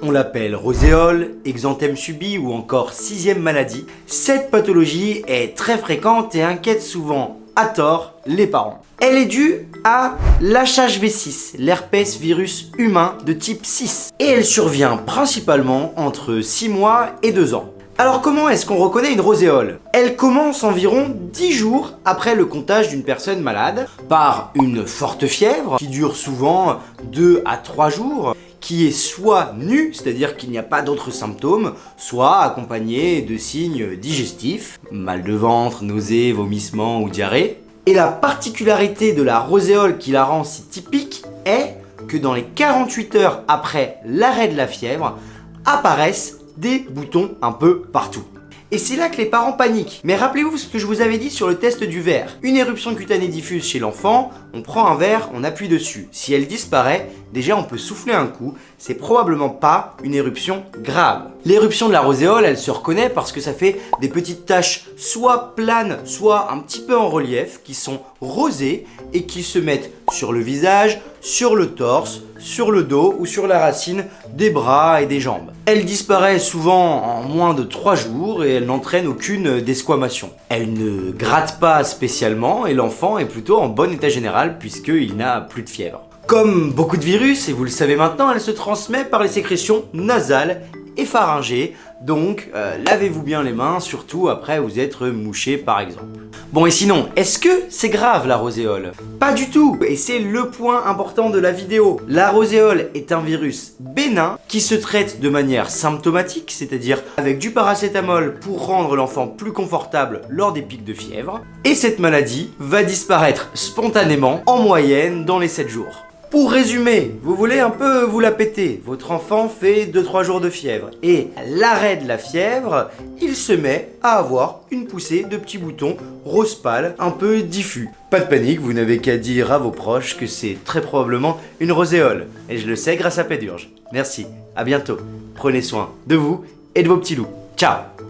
On l'appelle roséole, exanthème subi ou encore sixième maladie. Cette pathologie est très fréquente et inquiète souvent, à tort, les parents. Elle est due à l'HHV6, l'herpès virus humain de type 6. Et elle survient principalement entre 6 mois et 2 ans. Alors comment est-ce qu'on reconnaît une roséole? Elle commence environ 10 jours après le contagion d'une personne malade par une forte fièvre qui dure souvent 2 à 3 jours, qui est soit nue, c'est-à-dire qu'il n'y a pas d'autres symptômes, soit accompagnée de signes digestifs, mal de ventre, nausées, vomissements ou diarrhée. Et la particularité de la roséole qui la rend si typique est que dans les 48 heures après l'arrêt de la fièvre, apparaissent des boutons un peu partout. Et c'est là que les parents paniquent. Mais rappelez-vous ce que je vous avais dit sur le test du verre. Une éruption cutanée diffuse chez l'enfant, on prend un verre, on appuie dessus. Si elle disparaît, déjà on peut souffler un coup, c'est probablement pas une éruption grave. L'éruption de la roséole, elle se reconnaît parce que ça fait des petites taches soit planes, soit un petit peu en relief, qui sont rosées et qui se mettent sur le visage, sur le torse, sur le dos ou sur la racine des bras et des jambes. Elle disparaît souvent en moins de 3 jours et elle n'entraîne aucune desquamation. Elle ne gratte pas spécialement et l'enfant est plutôt en bon état général puisqu'il n'a plus de fièvre. Comme beaucoup de virus, et vous le savez maintenant, elle se transmet par les sécrétions nasales et pharyngées, donc lavez-vous bien les mains, surtout après vous être mouché par exemple. Bon et sinon, est-ce que c'est grave la roséole? Pas du tout, et c'est le point important de la vidéo. La roséole est un virus bénin qui se traite de manière symptomatique, c'est-à-dire avec du paracétamol pour rendre l'enfant plus confortable lors des pics de fièvre. Et cette maladie va disparaître spontanément, en moyenne, dans les 7 jours. Pour résumer, vous voulez un peu vous la péter, votre enfant fait 2-3 jours de fièvre et à l'arrêt de la fièvre, il se met à avoir une poussée de petits boutons rose pâle, un peu diffus. Pas de panique, vous n'avez qu'à dire à vos proches que c'est très probablement une roséole. Et je le sais grâce à Pédurge. Merci, à bientôt. Prenez soin de vous et de vos petits loups. Ciao!